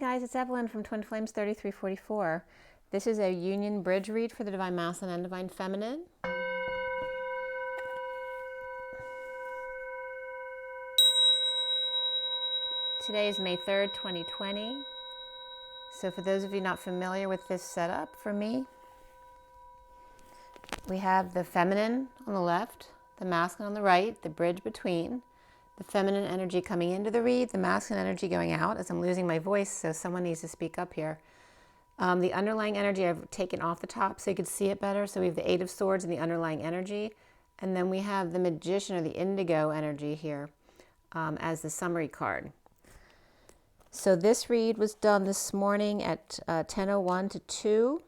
guys, it's Evelyn from Twin Flames 3344. This is a union bridge read for the Divine Masculine and Divine Feminine. Today is May 3rd, 2020. So for those of you not familiar with this setup for me, we have the feminine on the left, the masculine on the right, the bridge between, the feminine energy coming into the read, the masculine energy going out, as I'm losing my voice, so someone needs to speak up here. The underlying energy I've taken off the top so you could see it better. So we have the Eight of Swords and the underlying energy. And then we have the Magician or the Indigo energy here as the summary card. So this read was done this morning at 10:01 to 2.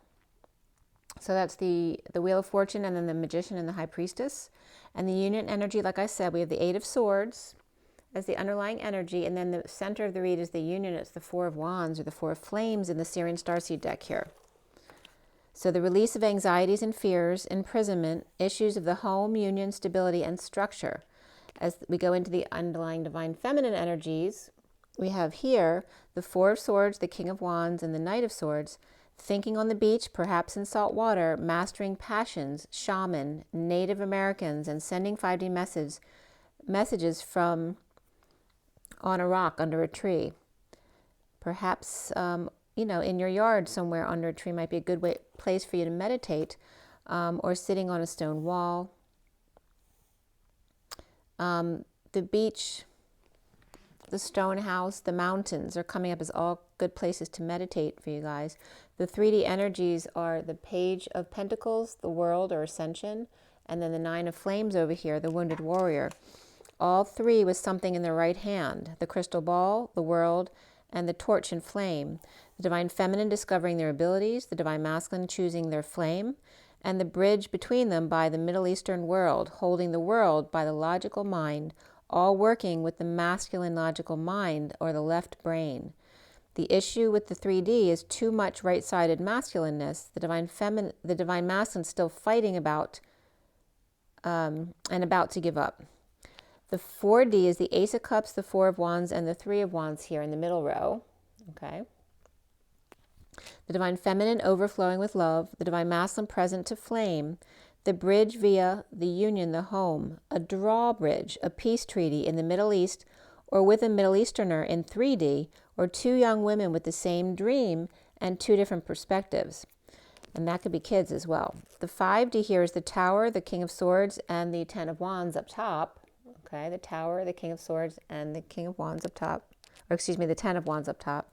So that's the Wheel of Fortune and then the Magician and the High Priestess. And the union energy, like I said, we have the Eight of Swords as the underlying energy, and then the center of the read is the union. It's the Four of Wands or the Four of Flames in the SIRIAN Starseed deck here. So the release of anxieties and fears, imprisonment, issues of the home, union, stability, and structure. As we go into the underlying Divine Feminine energies, we have here the Four of Swords, the King of Wands, and the Knight of Swords. Thinking on the beach, perhaps in salt water, mastering passions, shaman, Native Americans, and sending 5D messages from on a rock under a tree. Perhaps, in your yard somewhere under a tree might be a good place for you to meditate, or sitting on a stone wall. The beach, the stone house, the mountains are coming up as all good places to meditate for you guys. The 3D energies are the Page of Pentacles, the World or Ascension, and then the Nine of Flames over here, the Wounded Warrior. All three with something in their right hand: the crystal ball, the world, and the torch and flame. The Divine Feminine discovering their abilities, the Divine Masculine choosing their flame, and the bridge between them by the Middle Eastern world, holding the world by the logical mind, all working with the masculine logical mind or the left brain. The issue with the 3D is too much right-sided masculineness. The Divine Masculine still fighting about and about to give up. The 4D is the Ace of Cups, the Four of Wands, and the Three of Wands here in the middle row. Okay. The Divine Feminine overflowing with love. The Divine Masculine present to flame. The bridge via the union, the home. A drawbridge, a peace treaty in the Middle East or with a Middle Easterner in 3D, or two young women with the same dream and two different perspectives. And that could be kids as well. The 5D here is the Tower, the King of Swords, and the Ten of Wands up top. Okay, the Tower, the King of Swords, and the King of Wands up top. Or excuse me, the Ten of Wands up top.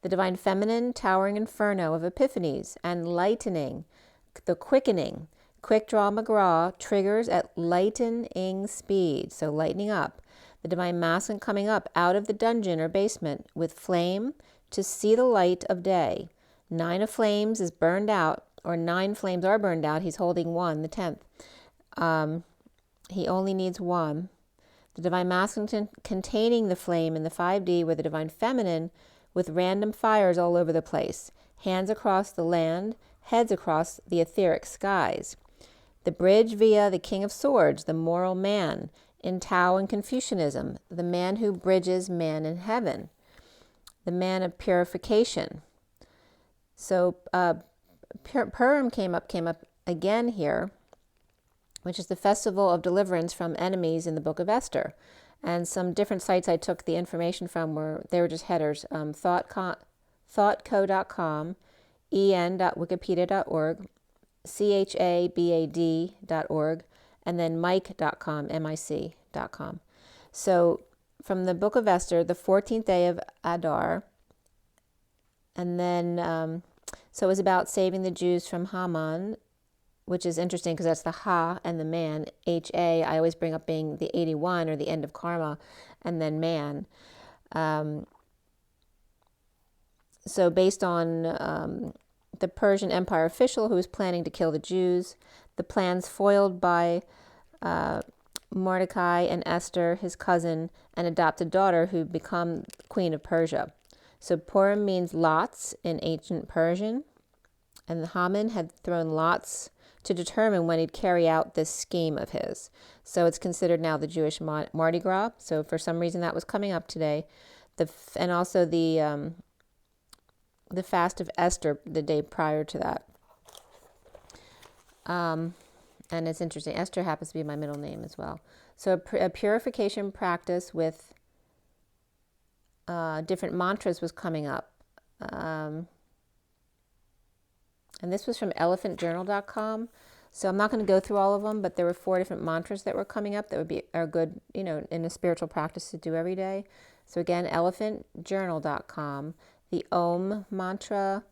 The Divine Feminine, Towering Inferno of Epiphanies and Lightening, the Quickening. Quick Draw McGraw triggers at lightening speed, so lightening up. The Divine Masculine coming up out of the dungeon or basement with flame to see the light of day. Nine of Flames is burned out, or 9 flames are burned out. He's holding one, the 10th. He only needs one. The Divine Masculine containing the flame in the 5D with the Divine Feminine with random fires all over the place. Hands across the land, heads across the etheric skies. The bridge via the King of Swords, the moral man, in Tao and Confucianism, the man who bridges man and heaven, the man of purification. So Purim came up again here, which is the festival of deliverance from enemies in the book of Esther. And some different sites I took the information from they were just headers, thoughtco.com, en.wikipedia.org, chabad.org, and then mic.com, mic.com. So from the book of Esther, the 14th day of Adar, and then, so it was about saving the Jews from Haman, which is interesting because that's the Ha and the man, H-A, I always bring up being the 81 or the end of karma, and then man. So based on the Persian Empire official who was planning to kill the Jews, the plans foiled by Mordecai and Esther, his cousin, and adopted daughter who become Queen of Persia. So Purim means lots in ancient Persian, and Haman had thrown lots to determine when he'd carry out this scheme of his. So it's considered now the Jewish Mardi Gras. So for some reason that was coming up today. And also the the fast of Esther the day prior to that. And it's interesting. Esther happens to be my middle name as well. So a purification practice with different mantras was coming up. And this was from elephantjournal.com. So I'm not going to go through all of them, but there were 4 different mantras that were coming up that are good, you know, in a spiritual practice to do every day. So again, elephantjournal.com, the Om mantra,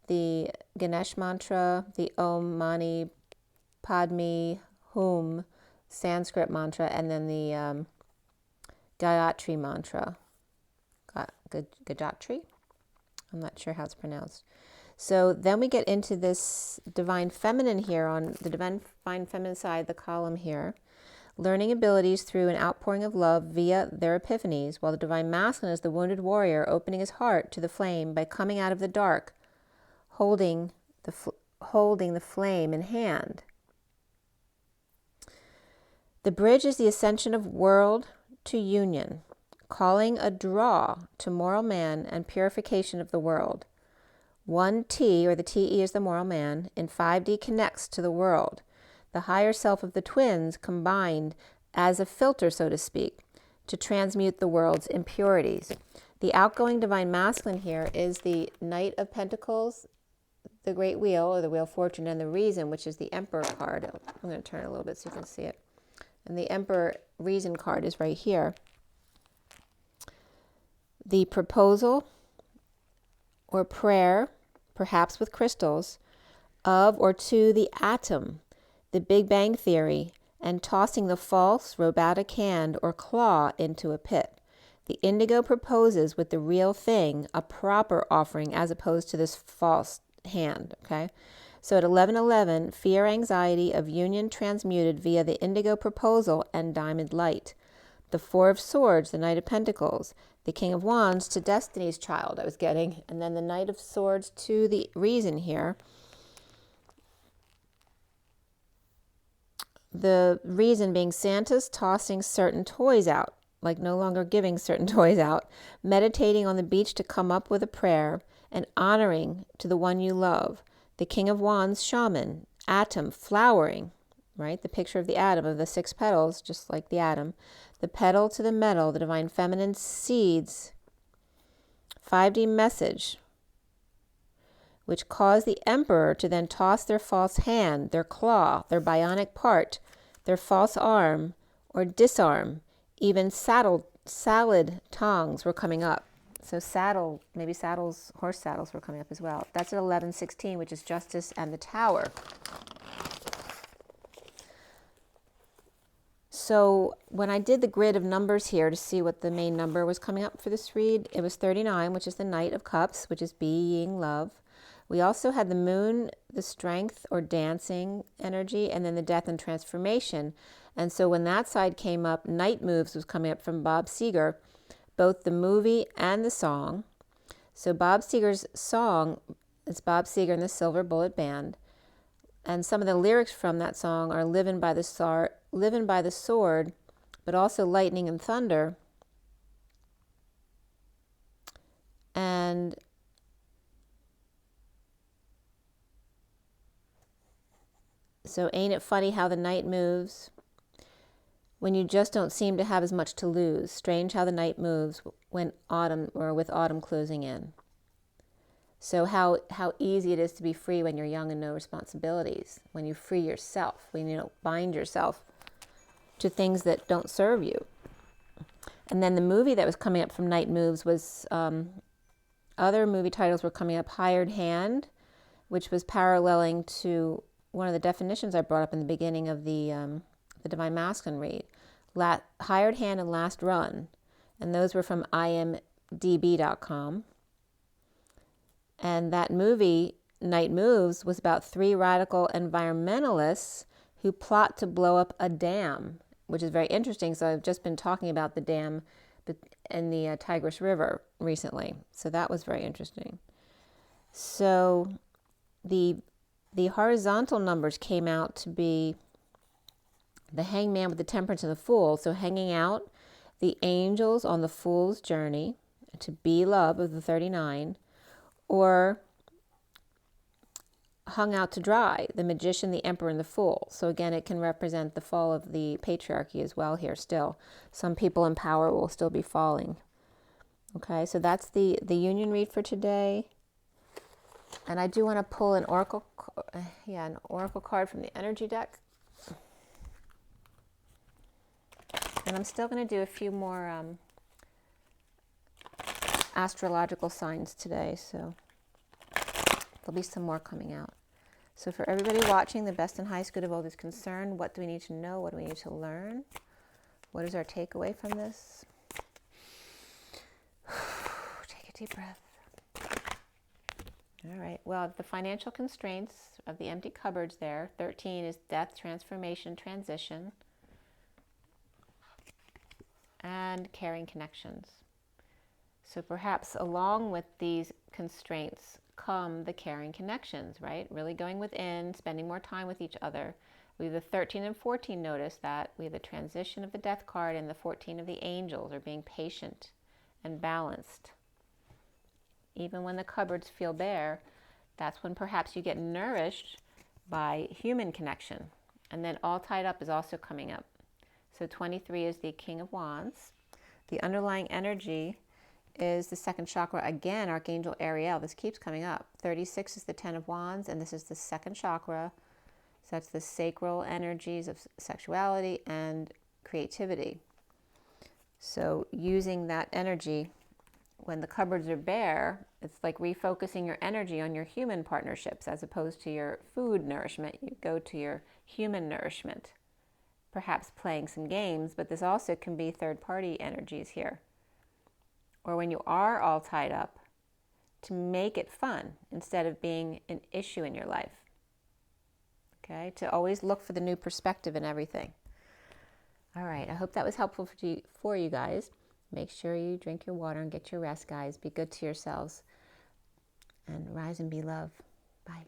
the Ganesh mantra, the Om Mani Padme Hum Sanskrit mantra, and then the Gayatri mantra. Gayatri? I'm not sure how it's pronounced. So then we get into this divine feminine here on the divine feminine side of the column here. Learning abilities through an outpouring of love via their epiphanies, while the divine masculine is the wounded warrior opening his heart to the flame by coming out of the dark, holding the flame in hand. The bridge is the ascension of world to union, calling a draw to moral man and purification of the world. 1T, or the TE is the moral man, in 5D connects to the world, the higher self of the twins combined as a filter, so to speak, to transmute the world's impurities. The outgoing divine masculine here is the Knight of Pentacles, the Great Wheel, or the Wheel of Fortune, and the Reason, which is the Emperor card. I'm going to turn it a little bit so you can see it. And the Emperor Reason card is right here. The proposal or prayer, perhaps with crystals, of or to the atom, the Big Bang Theory, and tossing the false robotic hand or claw into a pit. The indigo proposes with the real thing, a proper offering, as opposed to this false hand, okay? So at 11:11, fear, anxiety of union transmuted via the indigo proposal and diamond light. The 4 of Swords, the Knight of Pentacles, the King of Wands to Destiny's Child I was getting, and then the Knight of Swords to the Reason here. The Reason being Santa's tossing certain toys out, like no longer giving certain toys out, meditating on the beach to come up with a prayer, and honoring to the one you love. The King of Wands, Shaman, atom, flowering, right? The picture of the atom, of the 6 petals, just like the atom. The petal to the metal, the divine feminine seeds, 5D message, which cause the emperor to then toss their false hand, their claw, their bionic part, their false arm, or disarm. Even salad tongues were coming up. So maybe saddles, horse saddles were coming up as well. That's at 11:16, which is Justice and the Tower. So when I did the grid of numbers here to see what the main number was coming up for this read, it was 39, which is the Knight of Cups, which is being love. We also had the Moon, the strength or dancing energy, and then the death and transformation. And so when that side came up, Night Moves was coming up from Bob Seger, both the movie and the song. So Bob Seger's song, it's Bob Seger and the Silver Bullet Band. And some of the lyrics from that song are living by the sword, but also lightning and thunder. And so ain't it funny how the night moves when you just don't seem to have as much to lose. Strange how the night moves when autumn, or with autumn closing in. So how easy it is to be free when you're young and no responsibilities, when you free yourself, when you don't bind yourself to things that don't serve you. And then the movie that was coming up from Night Moves was, other movie titles were coming up, Hired Hand, which was paralleling to one of the definitions I brought up in the beginning of the Divine Masculine read, Hired Hand and Last Run. And those were from imdb.com. And that movie, Night Moves, was about 3 radical environmentalists who plot to blow up a dam, which is very interesting. So I've just been talking about the dam in the Tigris River recently. So that was very interesting. So the horizontal numbers came out to be the Hangman with the Temperance and the Fool. So hanging out, the angels on the Fool's journey to be love of the 39, or hung out to dry, the Magician, the Emperor, and the Fool. So again, it can represent the fall of the patriarchy as well here still. Some people in power will still be falling. Okay, so that's the union read for today. And I do want to pull an oracle card from the energy deck. And I'm still going to do a few more astrological signs today, so there'll be some more coming out. So for everybody watching, the best and highest good of all is concerned. What do we need to know? What do we need to learn? What is our takeaway from this? Take a deep breath. All right, well, the financial constraints of the empty cupboards there. 13 is death, transformation, transition, and caring connections. So perhaps along with these constraints come the caring connections, right? Really going within, spending more time with each other. We have the 13 and 14 notice that. We have the transition of the death card, and the 14 of the angels are being patient and balanced. Even when the cupboards feel bare, that's when perhaps you get nourished by human connection. And then all tied up is also coming up. So 23 is the King of Wands. The underlying energy is the second chakra. Again, Archangel Ariel. This keeps coming up. 36 is the 10 of Wands, and this is the second chakra. So that's the sacral energies of sexuality and creativity. So using that energy, when the cupboards are bare, it's like refocusing your energy on your human partnerships as opposed to your food nourishment. You go to your human nourishment, perhaps playing some games, but this also can be third-party energies here. Or when you are all tied up, to make it fun instead of being an issue in your life. Okay, to always look for the new perspective in everything. All right, I hope that was helpful for you guys. Make sure you drink your water and get your rest, guys. Be good to yourselves. And rise and be love. Bye.